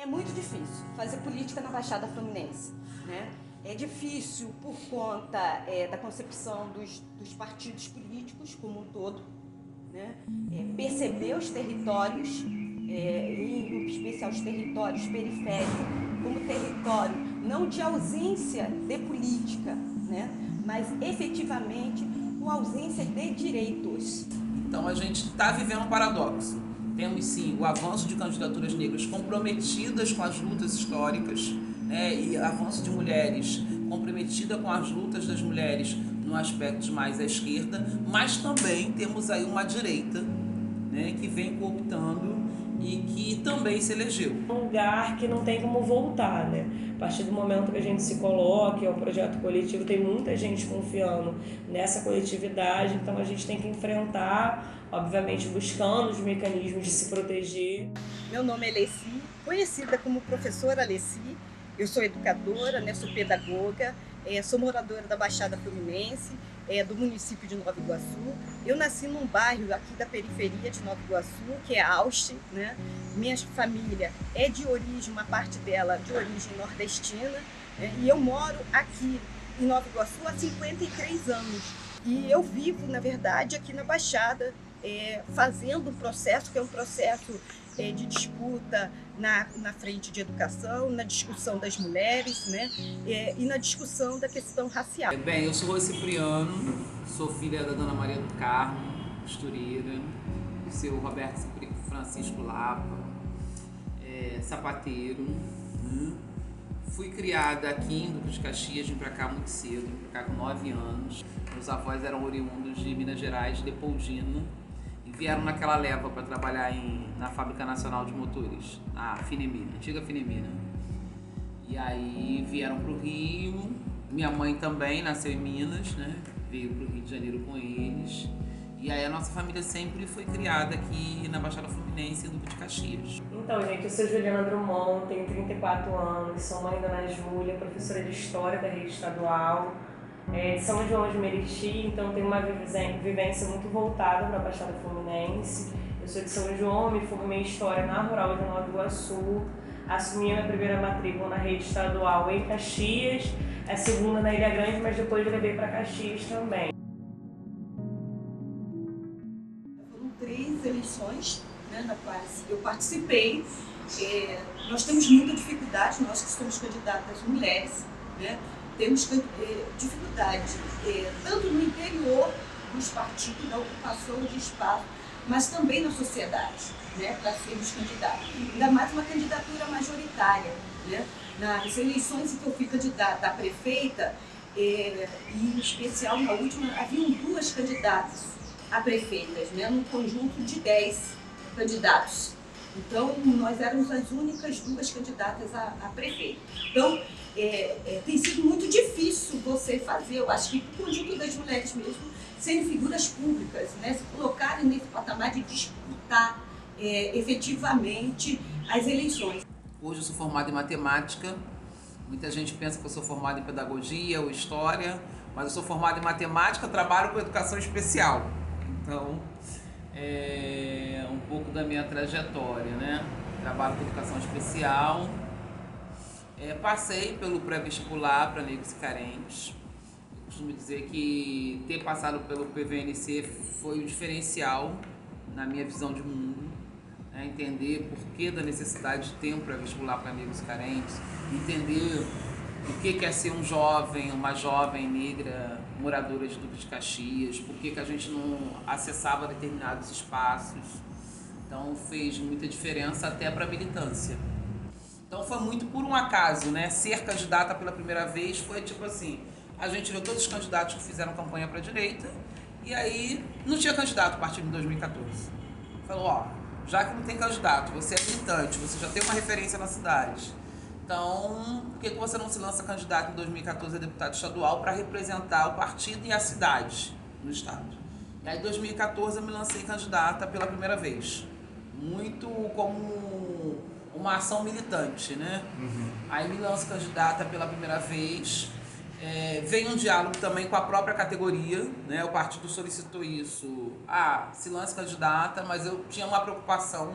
É muito difícil fazer política na Baixada Fluminense, né? É difícil por conta da concepção dos partidos políticos como um todo, né? Perceber os territórios, em especial os territórios periféricos, como território não de ausência de política, né? Mas efetivamente com ausência de direitos. Então a gente está vivendo um paradoxo. Temos sim o avanço de candidaturas negras comprometidas com as lutas históricas, né, e avanço de mulheres comprometida com as lutas das mulheres no aspecto mais à esquerda, mas também temos aí uma direita, né, que vem cooptando e que também se elegeu. Um lugar que não tem como voltar, né? A partir do momento que a gente se coloca, é um projeto coletivo, tem muita gente confiando nessa coletividade, então a gente tem que enfrentar, obviamente buscando os mecanismos de se proteger. Meu nome é Leci, conhecida como professora Leci. Eu sou educadora, né, sou pedagoga, sou moradora da Baixada Fluminense, do município de Nova Iguaçu. Eu nasci num bairro aqui da periferia de Nova Iguaçu, que é Auste, né? Minha família é de origem, uma parte dela de origem nordestina, né? E eu moro aqui em Nova Iguaçu há 53 anos. E eu vivo, na verdade, aqui na Baixada, fazendo um processo que é um processo de disputa na frente de educação, na discussão das mulheres, né? E na discussão da questão racial. Bem, eu sou Rô Cipriano, sou filha da Dona Maria do Carmo, costureira, do seu Roberto Francisco Lapa, sapateiro. Fui criada aqui em Duque de Caxias, vim pra cá muito cedo, vim pra cá com 9 anos. Meus avós eram oriundos de Minas Gerais, de Leopoldina, e vieram naquela leva para trabalhar na Fábrica Nacional de Motores, na Finemina, antiga Finemina. E aí vieram pro Rio, minha mãe também nasceu em Minas, né? Veio pro Rio de Janeiro com eles. E aí a nossa família sempre foi criada aqui na Baixada Fluminense, em Duque de Caxias. Então, gente, eu sou Juliana Drummond, tenho 34 anos, sou mãe da Ana Júlia, professora de História da Rede Estadual, de São João de Meriti, então tenho uma vivência muito voltada para a Baixada Fluminense. Eu sou de São João, me formei em História na Rural de Nova Iguaçu, assumi a minha primeira matrícula na Rede Estadual em Caxias, a segunda na Ilha Grande, mas depois levei para Caxias também. Foram 3 eleições, né, na quais eu participei. Nós temos muita dificuldade, nós que somos candidatas mulheres, né, temos dificuldade tanto no interior dos partidos, da ocupação de espaço, mas também na sociedade, né, para sermos candidatos. Ainda mais uma candidatura majoritária, né? Nas eleições em que eu fui candidata a prefeita, e em especial na última, haviam 2 candidatas a prefeitas, né, num conjunto de 10 candidatos. Então, nós éramos as únicas 2 candidatas a prefeito. Então, tem sido muito difícil você fazer, eu acho que o conjunto das mulheres mesmo, serem figuras públicas, né, se colocarem nesse patamar de disputar efetivamente as eleições. Hoje eu sou formada em matemática, muita gente pensa que eu sou formada em pedagogia ou história, mas eu sou formada em matemática, trabalho com educação especial. Então, um pouco da minha trajetória, né? Trabalho com educação especial, passei pelo pré-vestibular para negros e carentes. Eu costumo dizer que ter passado pelo PVNC foi o diferencial na minha visão de mundo. Entender por que da necessidade de ter um pré-vestibular para negros carentes, entender o que é ser um jovem, uma jovem negra moradora de Duque de Caxias, por que a gente não acessava determinados espaços. Então fez muita diferença até para a militância. Então foi muito por um acaso, né? Ser candidata pela primeira vez foi tipo assim, a gente viu todos os candidatos que fizeram campanha para a direita e aí não tinha candidato a partir de 2014. Falou, já que não tem candidato, você é militante, você já tem uma referência na cidade. Então, por que você não se lança candidato em 2014 a deputado estadual para representar o partido e a cidade no estado? E aí, em 2014, eu me lancei candidata pela primeira vez. Muito como uma ação militante, né? Aí me lanço candidata pela primeira vez. Vem um diálogo também com a própria categoria, né? O partido solicitou isso, se lance candidata, mas eu tinha uma preocupação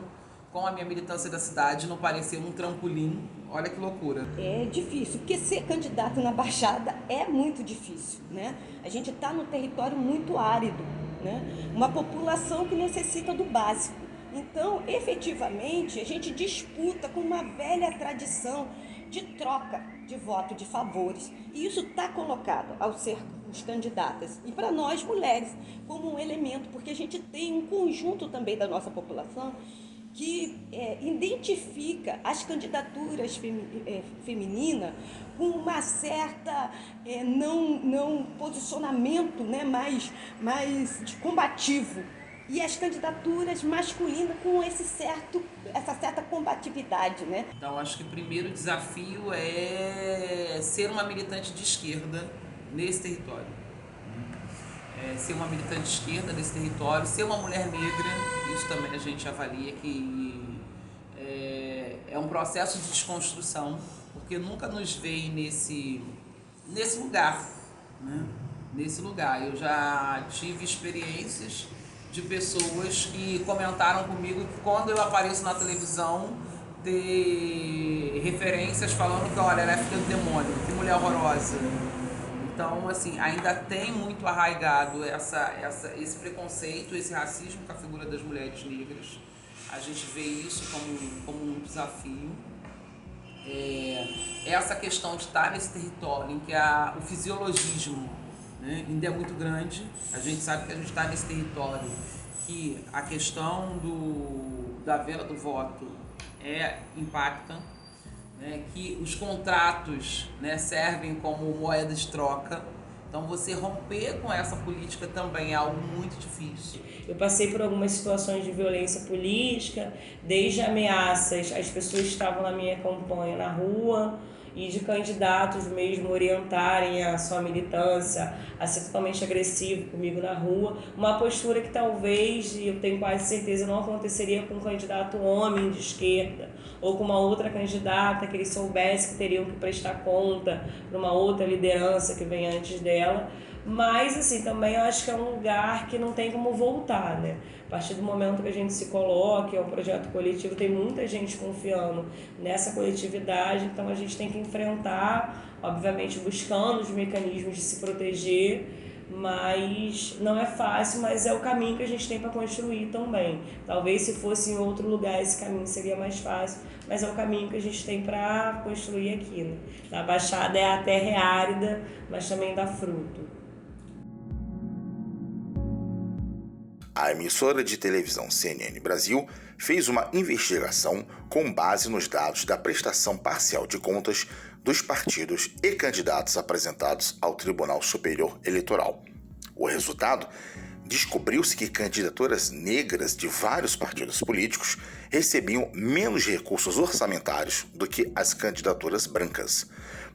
com a minha militância da cidade, não parecer um trampolim. Olha que loucura. É difícil, porque ser candidato na Baixada é muito difícil, né? A gente está num território muito árido, né? Uma população que necessita do básico. Então, efetivamente, a gente disputa com uma velha tradição de troca de voto, de favores. E isso está colocado ao ser os candidatas. E para nós, mulheres, como um elemento, porque a gente tem um conjunto também da nossa população que identifica as candidaturas femininas com uma certa não posicionamento, né, mais de combativo, e as candidaturas masculinas com essa certa combatividade, né? Então acho que o primeiro desafio é ser uma militante de esquerda nesse território. Ser uma militante de esquerda nesse território, ser uma mulher negra, isso também a gente avalia que é um processo de desconstrução, porque nunca nos veio nesse lugar, né? Nesse lugar. Eu já tive experiências de pessoas que comentaram comigo que quando eu apareço na televisão, ter referências falando que, olha, ela é filha do demônio, que mulher horrorosa. Então, assim, ainda tem muito arraigado esse preconceito, esse racismo com a figura das mulheres negras. A gente vê isso como um desafio. Essa questão de estar nesse território em que o fisiologismo, né, ainda é muito grande. A gente sabe que a gente está nesse território que a questão da venda do voto impacta, né, que os contratos, né, servem como moeda de troca. Então você romper com essa política também é algo muito difícil. Eu passei por algumas situações de violência política, desde ameaças, as pessoas estavam na minha campanha na rua, e de candidatos mesmo orientarem a sua militância a ser totalmente agressivo comigo na rua, uma postura que talvez, eu tenho quase certeza, não aconteceria com um candidato homem de esquerda ou com uma outra candidata que eles soubessem que teriam que prestar conta para uma outra liderança que vem antes dela. Mas, assim, também eu acho que é um lugar que não tem como voltar, né? A partir do momento que a gente se coloca, é um projeto coletivo, tem muita gente confiando nessa coletividade, então a gente tem que enfrentar, obviamente buscando os mecanismos de se proteger, mas não é fácil, mas é o caminho que a gente tem para construir também. Talvez se fosse em outro lugar esse caminho seria mais fácil, mas é o caminho que a gente tem para construir aqui, né? Na Baixada a terra é árida, mas também dá fruto. A emissora de televisão CNN Brasil fez uma investigação com base nos dados da prestação parcial de contas dos partidos e candidatos apresentados ao Tribunal Superior Eleitoral. O resultado: descobriu-se que candidaturas negras de vários partidos políticos recebiam menos recursos orçamentários do que as candidaturas brancas.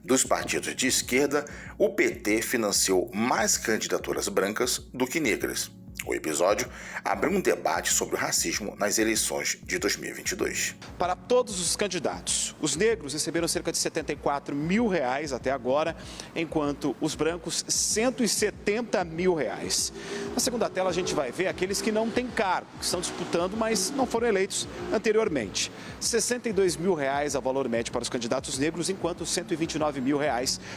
Dos partidos de esquerda, o PT financiou mais candidaturas brancas do que negras. O episódio abriu um debate sobre o racismo nas eleições de 2022. Para todos os candidatos, os negros receberam cerca de R$74 mil até agora, enquanto os brancos R$170 mil. Na segunda tela a gente vai ver aqueles que não têm cargo, que estão disputando, mas não foram eleitos anteriormente. R$62 mil a valor médio para os candidatos negros, enquanto R$129 mil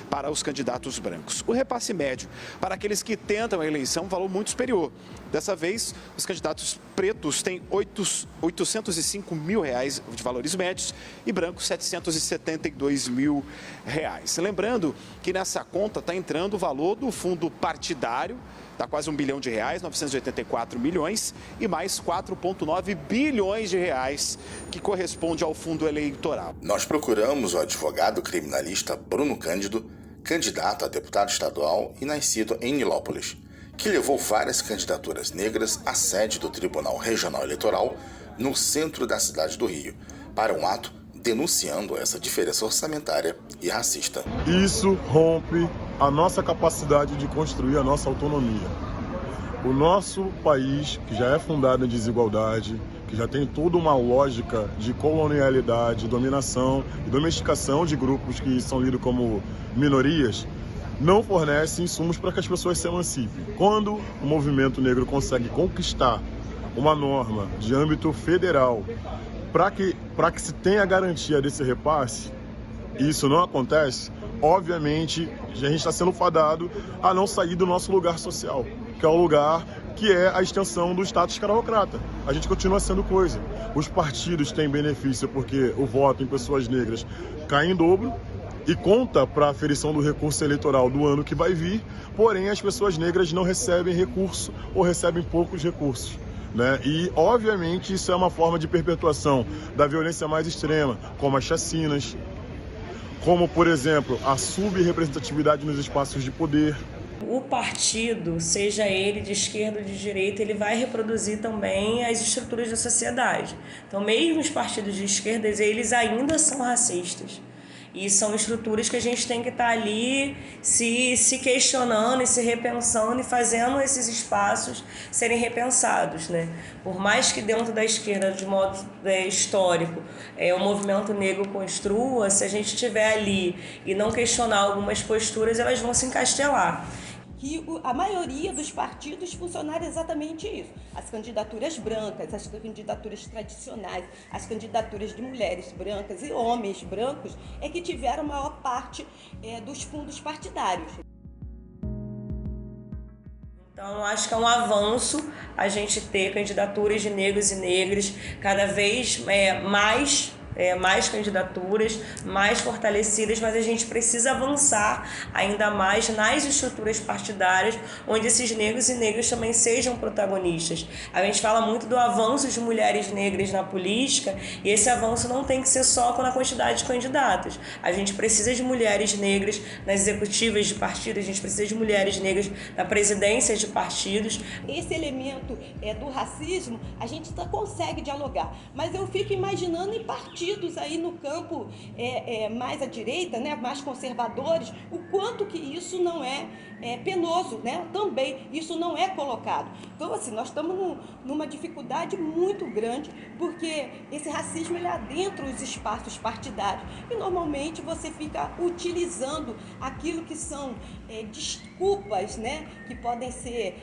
para os candidatos brancos. O repasse médio para aqueles que tentam a eleição é um valor muito superior. Dessa vez, os candidatos pretos têm R$805 mil de valores médios e brancos R$772 mil. Lembrando que nessa conta está entrando o valor do fundo partidário, está quase R$1 bilhão, 984 milhões, e mais R$4,9 bilhões, que corresponde ao fundo eleitoral. Nós procuramos o advogado criminalista Bruno Cândido, candidato a deputado estadual e nascido em Nilópolis, que levou várias candidaturas negras à sede do Tribunal Regional Eleitoral no centro da cidade do Rio, para um ato denunciando essa diferença orçamentária e racista. Isso rompe a nossa capacidade de construir a nossa autonomia. O nosso país, que já é fundado em desigualdade, que já tem toda uma lógica de colonialidade, dominação e domesticação de grupos que são lidos como minorias, não fornece insumos para que as pessoas se emancipem. Quando o movimento negro consegue conquistar uma norma de âmbito federal para que se tenha a garantia desse repasse, e isso não acontece, obviamente a gente está sendo fadado a não sair do nosso lugar social, que é o lugar que é a extensão do status escravocrata. A gente continua sendo coisa. Os partidos têm benefício porque o voto em pessoas negras cai em dobro e conta para a aferição do recurso eleitoral do ano que vai vir, porém as pessoas negras não recebem recurso ou recebem poucos recursos. E, obviamente, isso é uma forma de perpetuação da violência mais extrema, como as chacinas, como, por exemplo, a subrepresentatividade nos espaços de poder. O partido, seja ele de esquerda ou de direita, ele vai reproduzir também as estruturas da sociedade. Então, mesmo os partidos de esquerda, eles ainda são racistas. E são estruturas que a gente tem que estar ali se questionando e se repensando e fazendo esses espaços serem repensados, né? Por mais que dentro da esquerda, de modo histórico, o movimento negro construa, se a gente estiver ali e não questionar algumas posturas, elas vão se encastelar. Que a maioria dos partidos funcionaram exatamente isso. As candidaturas brancas, as candidaturas tradicionais, as candidaturas de mulheres brancas e homens brancos é que tiveram a maior parte dos fundos partidários. Então, acho que é um avanço a gente ter candidaturas de negros e negras cada vez mais candidaturas, mais fortalecidas, mas a gente precisa avançar ainda mais nas estruturas partidárias, onde esses negros e negras também sejam protagonistas. A gente fala muito do avanço de mulheres negras na política, e esse avanço não tem que ser só na quantidade de candidatos. A gente precisa de mulheres negras nas executivas de partidos, a gente precisa de mulheres negras na presidência de partidos. Esse elemento do racismo, a gente consegue dialogar, mas eu fico imaginando em partidos aí no campo mais à direita, né, mais conservadores, o quanto que isso não é penoso, né? Também isso não é colocado. Então, assim, nós estamos numa dificuldade muito grande, porque esse racismo ele adentra os espaços partidários e normalmente você fica utilizando aquilo que são desculpas, né, que podem ser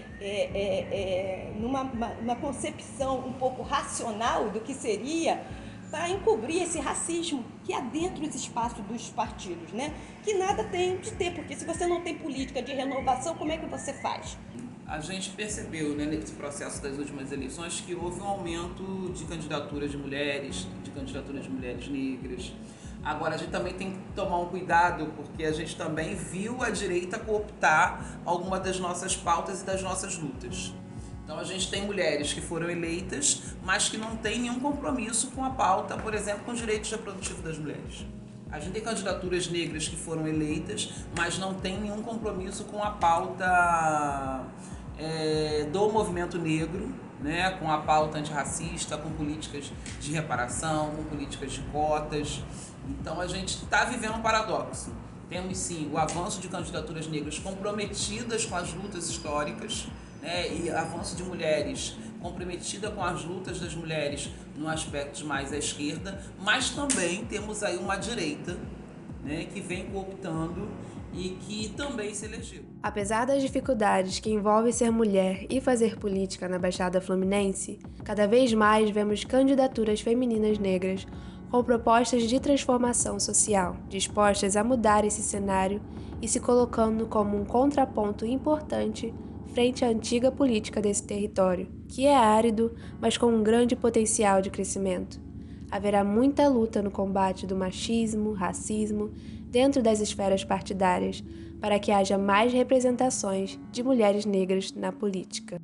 numa concepção um pouco racional do que seria, para encobrir esse racismo que adentra os espaços dos partidos, né? Que nada tem de ter, porque se você não tem política de renovação, como é que você faz? A gente percebeu, né, nesse processo das últimas eleições que houve um aumento de candidaturas de mulheres negras. Agora, a gente também tem que tomar um cuidado, porque a gente também viu a direita cooptar alguma das nossas pautas e das nossas lutas. Então, a gente tem mulheres que foram eleitas, mas que não têm nenhum compromisso com a pauta, por exemplo, com os direitos reprodutivos das mulheres. A gente tem candidaturas negras que foram eleitas, mas não tem nenhum compromisso com a pauta do movimento negro, né? Com a pauta antirracista, com políticas de reparação, com políticas de cotas. Então, a gente está vivendo um paradoxo. Temos, sim, o avanço de candidaturas negras comprometidas com as lutas históricas, e avanço de mulheres comprometida com as lutas das mulheres no aspecto mais à esquerda, mas também temos aí uma direita, né, que vem cooptando e que também se elegeu. Apesar das dificuldades que envolve ser mulher e fazer política na Baixada Fluminense, cada vez mais vemos candidaturas femininas negras com propostas de transformação social, dispostas a mudar esse cenário e se colocando como um contraponto importante frente à antiga política desse território, que é árido, mas com um grande potencial de crescimento. Haverá muita luta no combate do machismo, racismo, dentro das esferas partidárias, para que haja mais representações de mulheres negras na política.